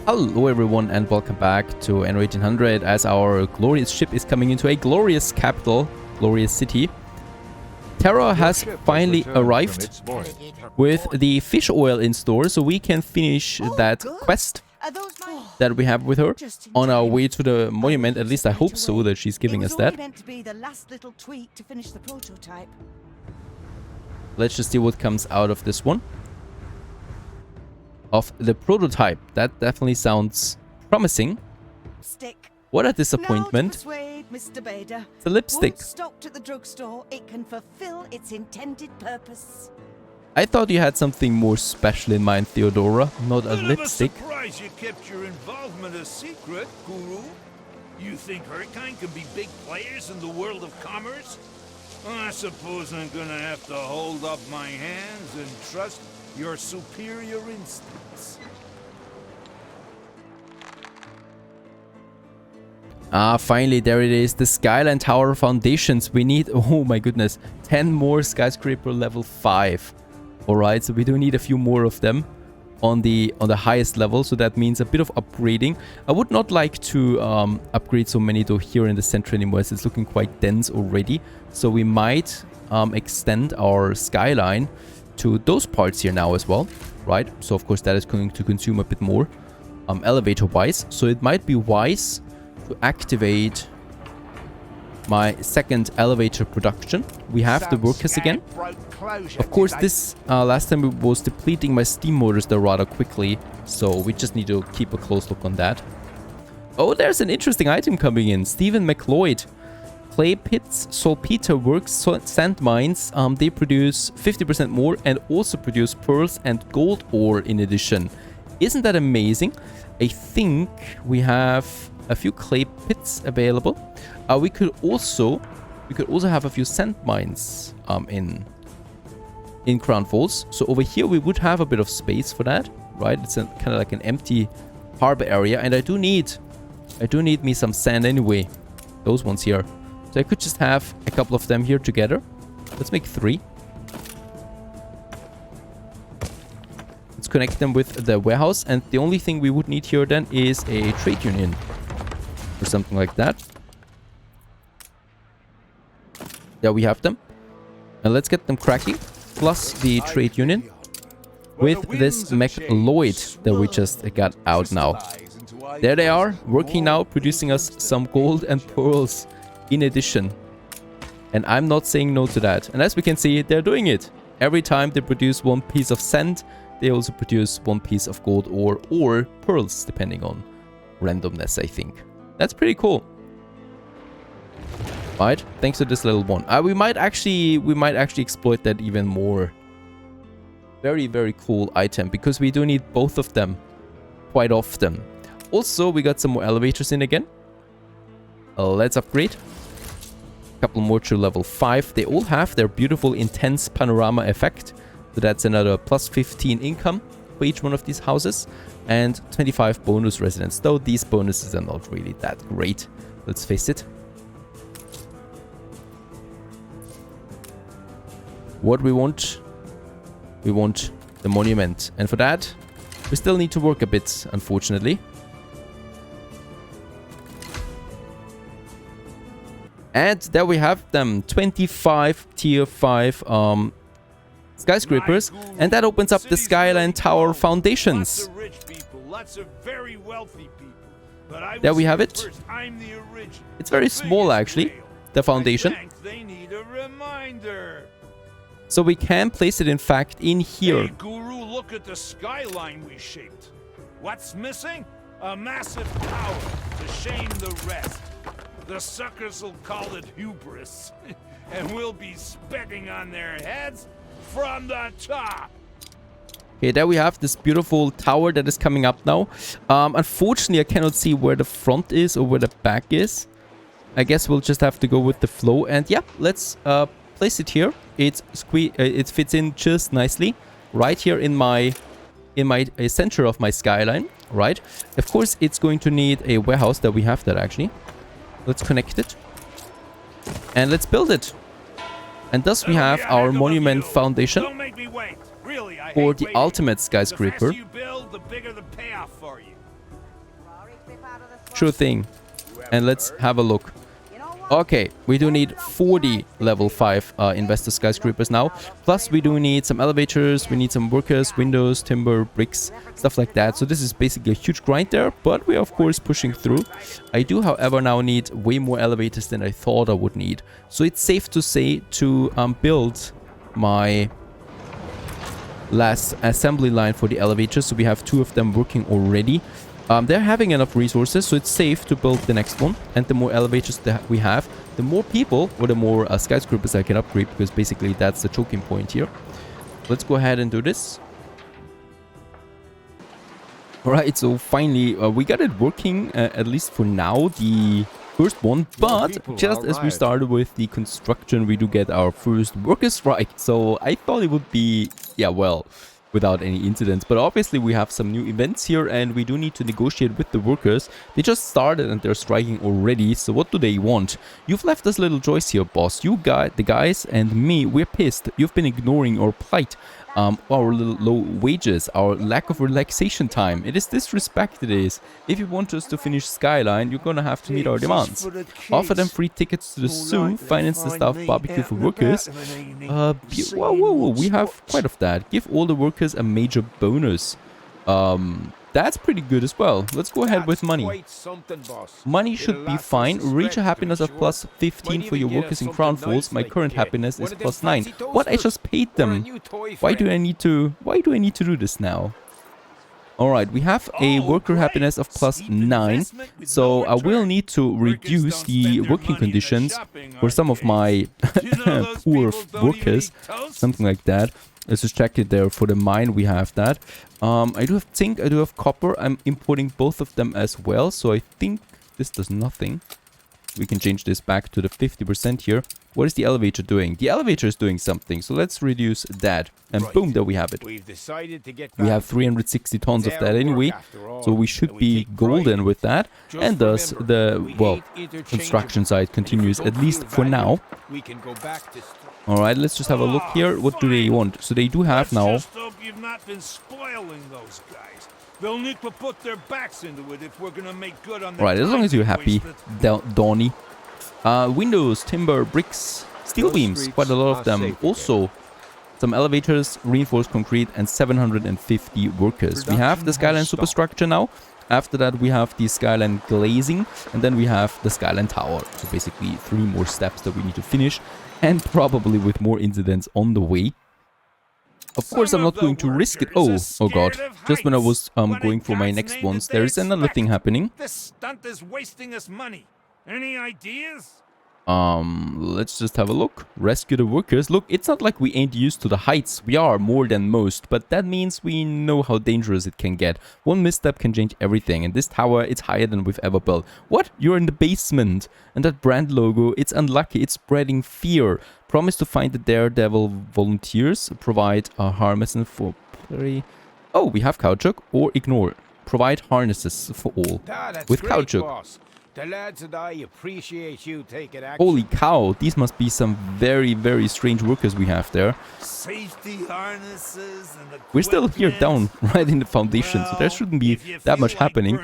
Hello everyone and welcome back to Anno 1800 as our glorious ship is coming into a glorious capital, glorious city. Terra has finally arrived with the fish oil in store, so we can finish that quest that we have with her on our way to the monument. At least I hope so, that she's giving us that. Let's just see what comes out of this one. Of the prototype. That definitely sounds promising. What a disappointment. It's a lipstick. Once stocked at the drugstore, it can fulfill its intended purpose. I thought you had something more special in mind, Theodora, not a lipstick. I'm surprised you kept your involvement a secret, Guru. You think her kind can be big players in the world of commerce? I suppose I'm gonna have to hold up my hands and trust your superior instincts. Ah, finally, there it is. The Skyline Tower foundations. We need, oh my goodness, 10 more skyscraper level 5. Alright, so we do need a few more of them on the highest level. So that means a bit of upgrading. I would not like to upgrade so many though here in the center anymore, as it's looking quite dense already. So we might extend our skyline to those parts here now as well, right? So of course that is going to consume a bit more elevator wise, so it might be wise to activate my second elevator production. We have the workers again. Of course this last time it was depleting my steam motors there rather quickly, so we just need to keep a close look on that. Oh, there's an interesting item coming in. Stephen McLeod. Clay pits, saltpeter works, sand mines, they produce 50% more and also produce pearls and gold ore in addition. Isn't that amazing? I think we have a few clay pits available. We could also have a few sand mines in Crown Falls. So over here we would have a bit of space for that, right? It's kind of like an empty harbor area, and I do need me some sand anyway. Those ones here. So I could just have a couple of them here together. Let's make 3. Let's connect them with the warehouse. And the only thing we would need here then is a trade union. Or something like that. There we have them. And let's get them cracking. Plus the trade union. With this McLeod that we just got out now. There they are. Working now. Producing us some gold and pearls. In addition, and I'm not saying no to that. And as we can see, they're doing it. Every time they produce one piece of sand, they also produce one piece of gold ore or pearls, depending on randomness, I think. That's pretty cool. Right, thanks to this little one. We might actually exploit that even more. Very, very cool item, because we do need both of them quite often. Also, we got some more elevators in again. Let's upgrade. Couple more to level 5. They all have their beautiful intense panorama effect. So that's another plus 15 income for each one of these houses. And 25 bonus residents. Though these bonuses are not really that great. Let's face it. What we want the monument. And for that, we still need to work a bit, unfortunately. And there we have them, 25 tier 5 skyscrapers, and that opens up the Skyline Tower foundations. There we have it. It's very small actually, the foundation. So we can place it in fact in here. Hey, Guru, look at the skyline we shaped. What's missing? A massive tower to shame the rest. The suckers will call it hubris, and we'll be spitting on their heads from the top. Okay, there we have this beautiful tower that is coming up now. Unfortunately, I cannot see where the front is or where the back is. I guess we'll just have to go with the flow. And yeah, let's place it here. It fits in just nicely, right here in my center of my skyline. Right. Of course, it's going to need a warehouse. That we have that actually. Let's connect it. And let's build it. And thus we have our monument foundation for the ultimate skyscraper. Sure thing. And let's have a look. Okay, we do need 40 level 5 investor skyscrapers now. Plus, we do need some elevators, we need some workers, windows, timber, bricks, stuff like that. So this is basically a huge grind there, but we're of course pushing through. I do, however, now need way more elevators than I thought I would need. So it's safe to say to build my last assembly line for the elevators. So we have 2 of them working already. They're having enough resources, so it's safe to build the next one. And the more elevators that we have, the more people or the more skyscrapers I can upgrade, because basically that's the choking point here. Let's go ahead and do this. Alright, so finally we got it working, at least for now, the first one. But just as we started with the construction, we do get our first worker strike. So I thought it would be, yeah, well, without any incidents, but obviously we have some new events here and we do need to negotiate with the workers. They just started and they're striking already, so what do they want? You've left us little choice here, boss. You the guys and me, we're pissed. You've been ignoring our plight, our little low wages, our lack of relaxation time. It is disrespect, it is. If you want us to finish Skyline, you're gonna have to meet our demands. Offer them free tickets to the zoo, finance the staff barbecue for workers. Whoa, we have quite of that. Give all the workers a major bonus. That's pretty good as well. Let's go ahead with money. Money should be fine. Reach a happiness of plus 15 for your workers in Crown Falls. My current happiness is plus 9. What? I just paid them. Why do I need to do this now? Alright, we have a worker happiness of plus 9. So I will need to reduce the working conditions for some of my poor workers. Something like that. Let's just check it there. For the mine, we have that. I do have zinc, I do have copper. I'm importing both of them as well. So I think this does nothing. We can change this back to the 50% here. What is the elevator doing? The elevator is doing something. So let's reduce that. And boom, there we have it. We have 360 tons of that anyway. So we should be golden with that. And thus the, well, construction site continues, at least for now. Alright, let's just have a look here. What do they want? So they do have now... Let's just hope you've not been spoiling those guys. They'll need to put their backs into it if we're gonna make good on the... Right, as long as you're happy, Donnie. Windows, timber, bricks, steel beams, quite a lot of them. Also, some elevators, reinforced concrete, and 750 workers. We have the Skyline superstructure now. After that, we have the Skyline glazing, and then we have the Skyline Tower. So basically 3 more steps that we need to finish, and probably with more incidents on the way. Of course, I'm not going to risk it. Oh god. Just when I was going for my next ones, there is another thing happening. This stunt is wasting us money. Any ideas? Let's just have a look. Rescue the workers. Look, it's not like we ain't used to the heights. We are more than most, but that means we know how dangerous it can get. One misstep can change everything, and this tower, it's higher than we've ever built. What? You're in the basement. And that brand logo, it's unlucky. It's spreading fear. Promise to find the daredevil volunteers. Provide a harness for play. Oh, we have Kautschuk, or ignore. Provide harnesses for all. With Kautschuk. The lads and I appreciate you taking action. Holy cow, these must be some very, very strange workers we have there. Safety harnesses and we're still here down, right in the foundation, so there shouldn't be that much happening.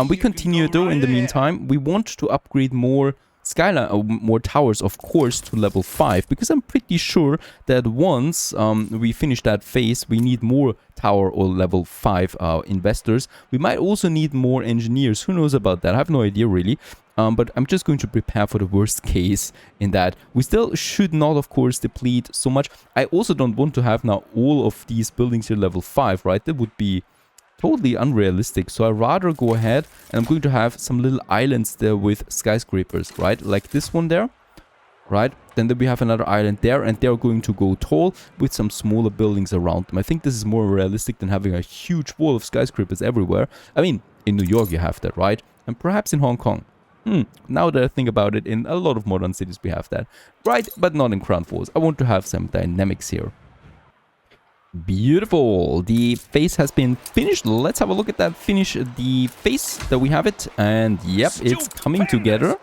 We continue though in the meantime. We want to upgrade more Skyline, more towers, of course, to level 5, because I'm pretty sure that once we finish that phase, we need more tower or level 5 investors. We might also need more engineers. Who knows about that? I have no idea really. But I'm just going to prepare for the worst case in that. We still should not, of course, deplete so much. I also don't want to have now all of these buildings here level 5, right? That would be totally unrealistic. So I'd rather go ahead and I'm going to have some little islands there with skyscrapers, right? Like this one there, right? Then we have another island there and they're going to go tall with some smaller buildings around them. I think this is more realistic than having a huge wall of skyscrapers everywhere. I mean, in New York you have that, right? And perhaps in Hong Kong. Now that I think about it, in a lot of modern cities we have that. Right, but not in Crown Falls. I want to have some dynamics here. Beautiful. The face has been finished. Let's have a look at that. Finish the face that we have it. And yep, it's coming together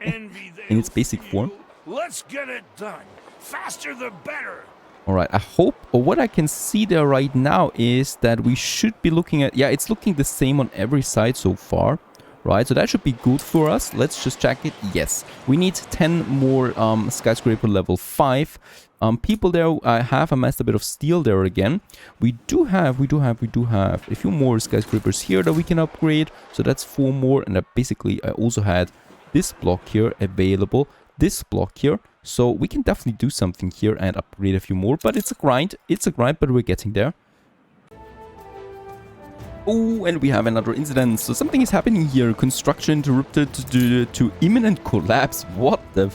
in its basic form. Let's get it done. Faster the better. Alright, I hope, or what I can see there right now is that we should be looking at, yeah, it's looking the same on every side so far. Right, so that should be good for us. Let's just check it. Yes, we need 10 more skyscraper level 5 people there. I have amassed a bit of steel there again. We do have a few more skyscrapers here that we can upgrade. So that's 4 more, and basically I also had this block here available, this block here. So we can definitely do something here and upgrade a few more, but it's a grind, but we're getting there. Oh, and we have another incident. So something is happening here. Construction interrupted due to imminent collapse. What the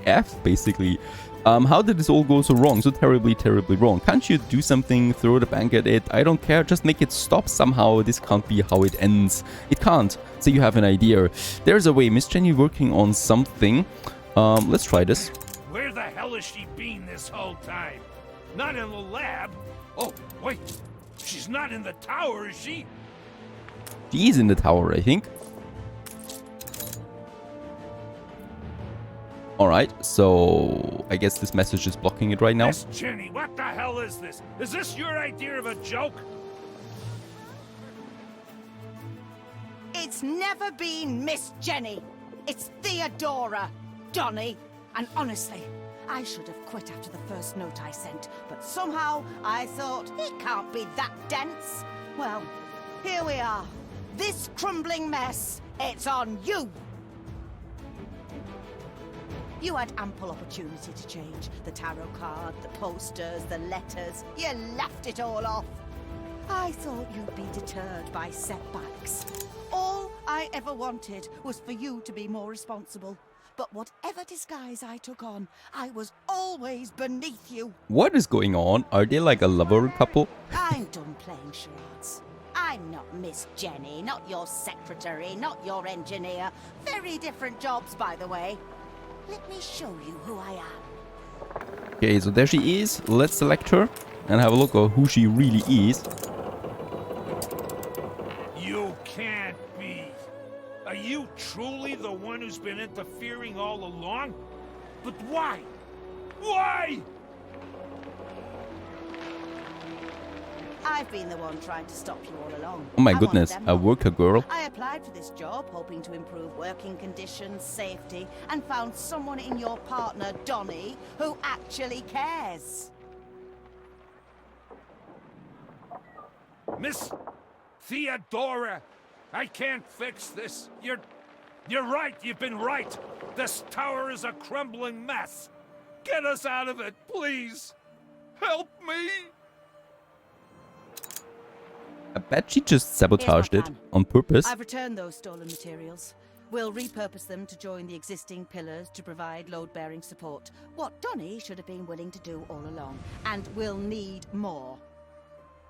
F, basically. How did this all go so wrong? So terribly wrong. Can't you do something? Throw the bank at it? I don't care. Just make it stop somehow. This can't be how it ends. It can't. So you have an idea. There's a way. Miss Jenny working on something. Let's try this. Where the hell has she been this whole time? Not in the lab. Oh, wait. She's not in the tower, is she? She is in the tower, I think. Alright, so I guess this message is blocking it right now. Miss Jenny, what the hell is this? Is this your idea of a joke? It's never been Miss Jenny. It's Theodora, Donny. And honestly, I should have quit after the first note I sent, but somehow I thought it can't be that dense. Well, here we are. This crumbling mess, it's on you. You had ample opportunity to change the tarot card, the posters, the letters. You laughed it all off. I thought you'd be deterred by setbacks. All I ever wanted was for you to be more responsible. But whatever disguise I took on, I was always beneath you. What is going on? Are they like a lover couple? I'm done playing charades. I'm not Miss Jenny, not your secretary, not your engineer. Very different jobs, by the way. Let me show you who I am. Okay, so there she is. Let's select her and have a look at who she really is. You can't be. Are you truly the one who's been interfering all along? But why? Why? I've been the one trying to stop you all along. Oh my I'm goodness, one of a them. worker girl. I applied for this job hoping to improve working conditions, safety, and found someone in your partner, Donny, who actually cares. Miss Theodora, I can't fix this. You're right. You've been right. This tower is a crumbling mess. Get us out of it, please. Help me. I bet she just sabotaged it on purpose. I've returned those stolen materials. We'll repurpose them to join the existing pillars to provide load-bearing support. What Donny should have been willing to do all along. And we'll need more.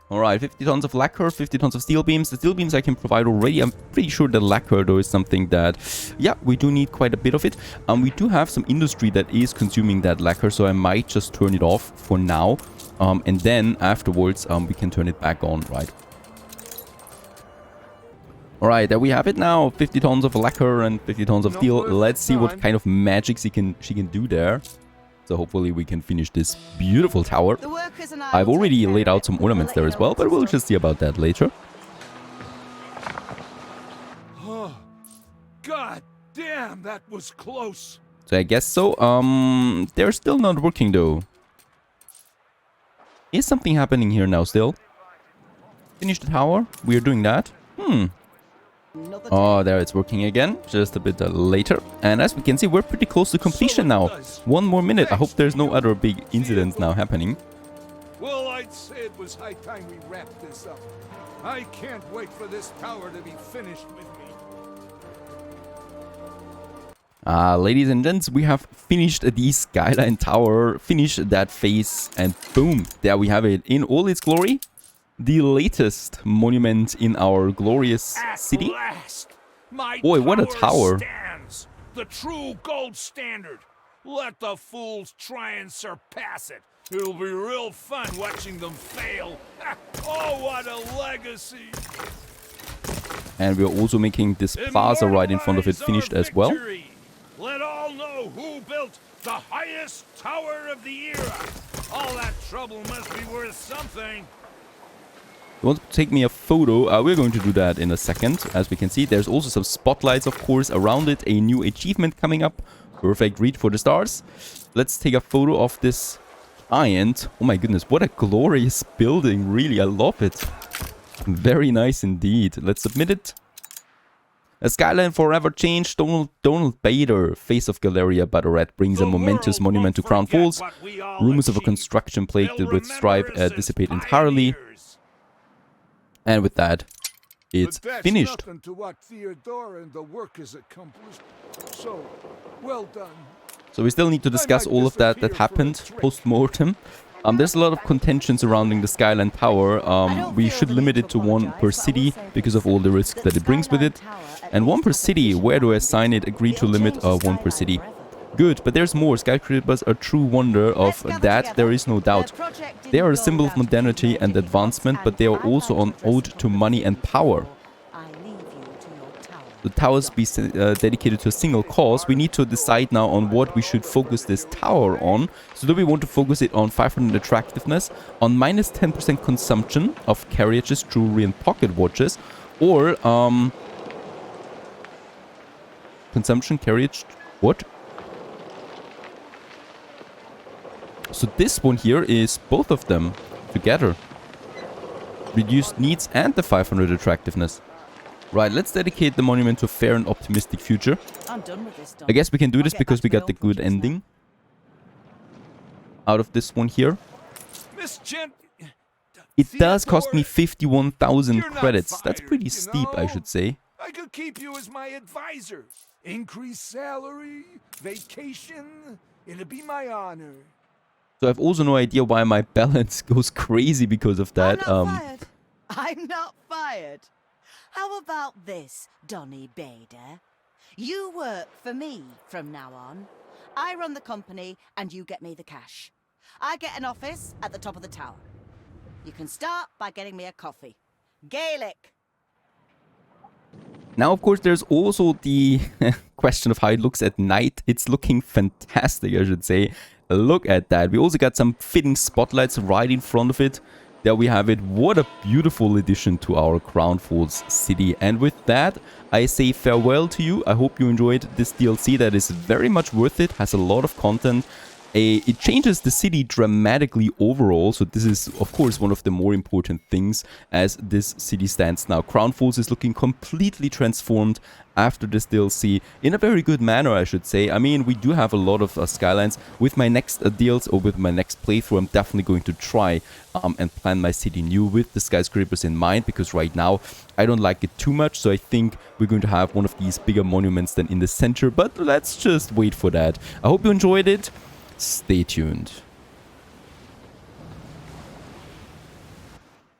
Alright, 50 tons of lacquer, 50 tons of steel beams. The steel beams I can provide already. I'm pretty sure the lacquer, though, is something that, yeah, we do need quite a bit of it. We do have some industry that is consuming that lacquer, so I might just turn it off for now. And then afterwards, we can turn it back on, right? Alright, there we have it now. 50 tons of lacquer and 50 tons of steel. Let's see what kind of magic she can do there. So hopefully we can finish this beautiful tower. I've already laid out some ornaments there as well, but we'll just see about that later. Oh, God damn, that was close. So I guess so. They're still not working though. Is something happening here now still? Finish the tower. We are doing that. Oh, there it's working again, just a bit later. And as we can see, we're pretty close to completion now. 1 more minute. I hope there's no other big incidents now happening. Well, I'd say it was high time we wrapped this up. I can't wait for this tower to be finished with me. Ladies and gents, we have finished the Skyline Tower, finished that phase, and boom, there we have it in all its glory. The latest monument in our glorious city. Last, my boy, what a tower. Stands, the true gold standard. Let the fools try and surpass it. It'll be real fun watching them fail. Oh, what a legacy. And we're also making this plaza right in front of it finished as well. Let all know who built the highest tower of the era. All that trouble must be worth something. You want to take me a photo? We're going to do that in a second. As we can see, there's also some spotlights, of course, around it. A new achievement coming up. Perfect, reach for the stars. Let's take a photo of this giant. Oh my goodness, what a glorious building. Really, I love it. Very nice indeed. Let's submit it. A skyline forever changed. Donald Bader, face of Galeria Badoret, brings a momentous monument to Crown Falls. Rumors of a construction plagued with strife dissipate entirely. And with that, it's finished. To what Theodora and the workers accomplished. So, well done. So we still need to discuss all of that happened post-mortem. There's a lot of contention surrounding the Skyline Tower. We should limit it to 1 per city because of all the risks that it brings with it. And 1 per city, where do I assign it? Agree to limit 1 per city. Good, but there's more. Skyscrapers are a true wonder of that, there is no doubt. They are a symbol of modernity and advancement, but they are also an ode to money and power. The towers be dedicated to a single cause. We need to decide now on what we should focus this tower on. So do we want to focus it on 500 attractiveness, on minus 10% consumption of carriages, jewelry and pocket watches, or consumption, carriage, what? So this one here is both of them together. Reduced needs and the 500 attractiveness. Right, let's dedicate the monument to a fair and optimistic future. I'm done with this, I guess we can do this because we got the good ending out of this one here. It does cost me 51,000 credits. That's pretty steep, I should say. I could keep you as my advisor. Increase salary, vacation, it'll be my honor. So I have also no idea why my balance goes crazy because of that. I'm not fired. How about this, Donny Bader? You work for me from now on. I run the company and you get me the cash. I get an office at the top of the tower. You can start by getting me a coffee. Gaelic. Now, of course, there's also the question of how it looks at night. It's looking fantastic, I should say. Look at that. We also got some fitting spotlights right in front of it. There we have it. What a beautiful addition to our Crown Falls city. And with that, I say farewell to you. I hope you enjoyed this DLC. That is very much worth it. Has a lot of content. It changes the city dramatically overall, so this is of course one of the more important things as this city stands now. Crown Falls is looking completely transformed after this DLC in a very good manner, I should say. I mean, we do have a lot of skylines. With my next DLC or with my next playthrough, I'm definitely going to try and plan my city new with the skyscrapers in mind, because right now I don't like it too much, so I think we're going to have one of these bigger monuments than in the center, but let's just wait for that. I hope you enjoyed it. Stay tuned.